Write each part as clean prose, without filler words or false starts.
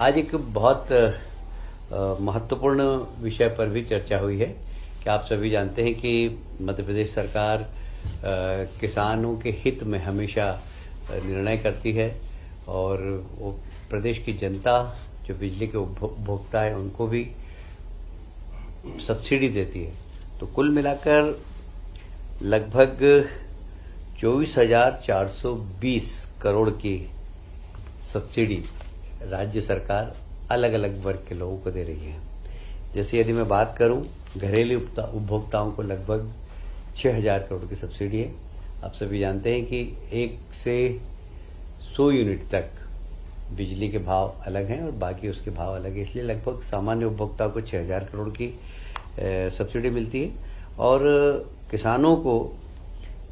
आज एक बहुत महत्वपूर्ण विषय पर भी चर्चा हुई है कि आप सभी जानते हैं कि मध्य प्रदेश सरकार किसानों के हित में हमेशा निर्णय करती है और वो प्रदेश की जनता जो बिजली के उपभोक्ता है उनको भी सब्सिडी देती है। तो कुल मिलाकर लगभग 24,420 करोड़ की सब्सिडी राज्य सरकार अलग अलग वर्ग के लोगों को दे रही है। जैसे यदि मैं बात करूं, घरेलू उपभोक्ताओं को लगभग 6,000 करोड़ की सब्सिडी है। आप सभी जानते हैं कि 1 से 100 यूनिट तक बिजली के भाव अलग हैं और बाकी उसके भाव अलग है, इसलिए लगभग सामान्य उपभोक्ताओं को 6,000 करोड़ की सब्सिडी मिलती है। और किसानों को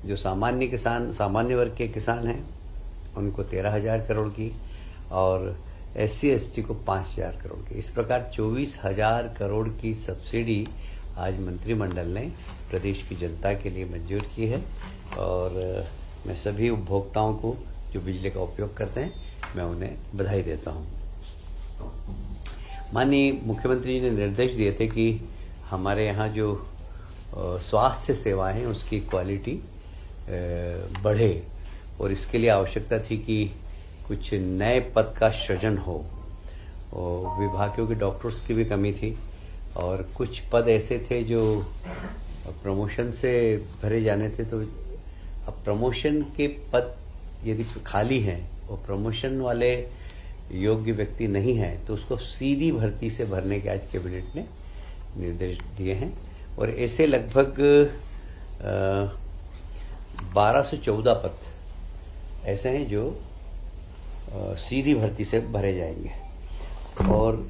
जो सामान्य वर्ग के किसान हैं उनको 13,000 करोड़ की और SC ST को 5,000 करोड़ की। इस प्रकार 24,000 करोड़ की सब्सिडी आज मंत्रिमंडल ने प्रदेश की जनता के लिए मंजूर की है और मैं सभी उपभोक्ताओं को जो बिजली का उपयोग करते हैं मैं उन्हें बधाई देता हूं। माननीय मुख्यमंत्री जी ने निर्देश दिए थे कि हमारे यहाँ जो स्वास्थ्य सेवाएं हैं उसकी क्वालिटी बढ़े और इसके लिए आवश्यकता थी कि कुछ नए पद का सृजन हो। विभागों के डॉक्टर्स की भी कमी थी और कुछ पद ऐसे थे जो प्रमोशन से भरे जाने थे। तो अब प्रमोशन के पद यदि खाली हैं और प्रमोशन वाले योग्य व्यक्ति नहीं है तो उसको सीधी भर्ती से भरने के आज कैबिनेट ने निर्देश दिए हैं और ऐसे लगभग 12 से 14 पद ऐसे हैं जो सीधी भर्ती से भरे जाएंगे और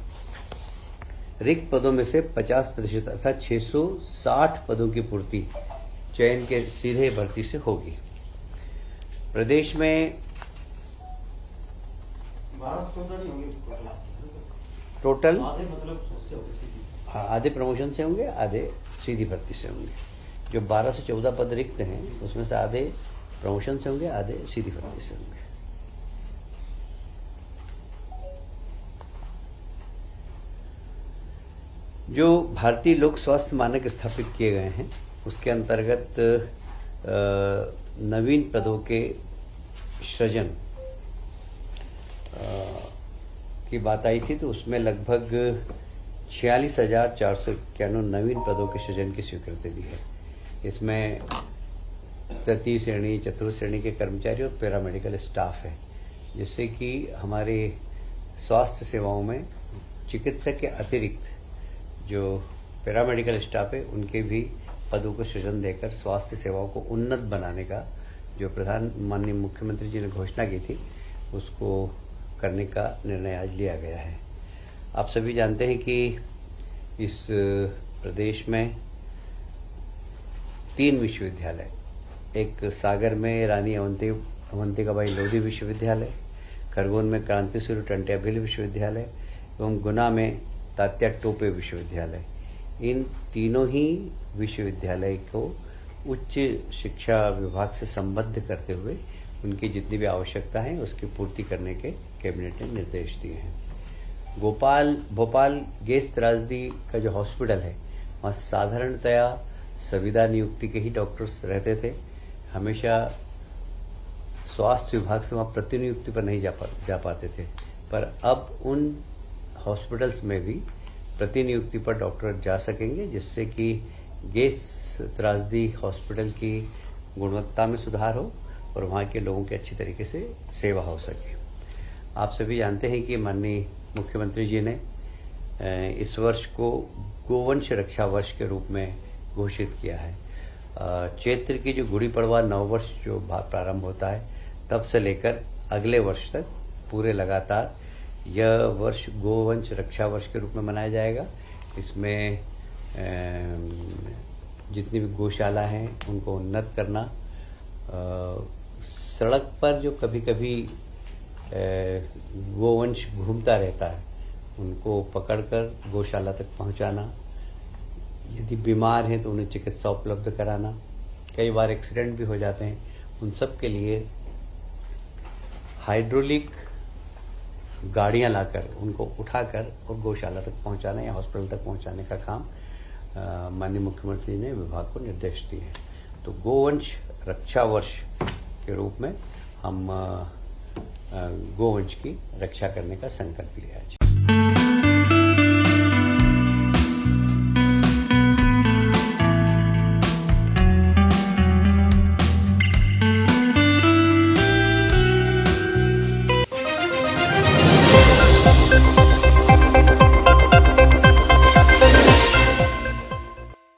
रिक्त पदों में से 50% अर्थात 660 पदों की पूर्ति चयन के सीधे भर्ती से होगी। प्रदेश में टोटल आधे प्रमोशन से होंगे, आधे सीधी भर्ती से होंगे। जो 12 से 14 पद रिक्त हैं उसमें से आधे प्रमोशन से होंगे, आधे सीधी भर्ती से होंगे। जो भारतीय लोक स्वास्थ्य मानक स्थापित किए गए हैं उसके अंतर्गत नवीन पदों के सृजन की बात आई थी तो उसमें लगभग 46,491 नवीन पदों के सृजन की स्वीकृति दी है। इसमें तृतीय श्रेणी, चतुर्थ श्रेणी के कर्मचारी और पैरामेडिकल स्टाफ है, जिससे कि हमारे स्वास्थ्य सेवाओं में चिकित्सक के अतिरिक्त जो पैरामेडिकल स्टाफ है उनके भी पदों को सृजन देकर स्वास्थ्य सेवाओं को उन्नत बनाने का जो माननीय मुख्यमंत्री जी ने घोषणा की थी उसको करने का निर्णय आज लिया गया है। आप सभी जानते हैं कि इस प्रदेश में 3 विश्वविद्यालय, एक सागर में रानी अवंतिकाबाई लोधी विश्वविद्यालय, खरगोन में क्रांति सूर्य टंट्या भिल विश्वविद्यालय एवं गुना में तात्या टोपे विश्वविद्यालय, इन तीनों ही विश्वविद्यालय को उच्च शिक्षा विभाग से संबद्ध करते हुए उनकी जितनी भी आवश्यकता है उसकी पूर्ति करने के कैबिनेट ने निर्देश दिए हैं। भोपाल गैस त्रासदी का जो हॉस्पिटल है वहाँ साधारणतया संविदा नियुक्ति के ही डॉक्टर्स रहते थे, हमेशा स्वास्थ्य विभाग से वहाँ प्रतिनियुक्ति पर नहीं जा पाते थे, पर अब उन हॉस्पिटल्स में भी प्रतिनियुक्ति पर डॉक्टर जा सकेंगे, जिससे कि गैस त्रासदी हॉस्पिटल की गुणवत्ता में सुधार हो और वहाँ के लोगों की अच्छी तरीके से सेवा हो सके। आप सभी जानते हैं कि माननीय मुख्यमंत्री जी ने इस वर्ष को गोवंश रक्षा वर्ष के रूप में घोषित किया है। चैत्र की जो गुड़ी पड़वा नववर्ष जो प्रारंभ होता है तब से लेकर अगले वर्ष तक पूरे लगातार यह वर्ष गोवंश रक्षा वर्ष के रूप में मनाया जाएगा। इसमें जितनी भी गौशाला हैं उनको उन्नत करना, सड़क पर जो कभी कभी गोवंश घूमता रहता है उनको पकड़कर गौशाला तक पहुंचाना, यदि बीमार हैं तो उन्हें चिकित्सा उपलब्ध कराना, कई बार एक्सीडेंट भी हो जाते हैं, उन सब के लिए हाइड्रोलिक गाड़ियां लाकर उनको उठाकर और गौशाला तक पहुंचाने या हॉस्पिटल तक पहुंचाने का काम माननीय मुख्यमंत्री ने विभाग को निर्देश दिए हैं। तो गोवंश रक्षा वर्ष के रूप में हम गोवंश की रक्षा करने का संकल्प लिया है।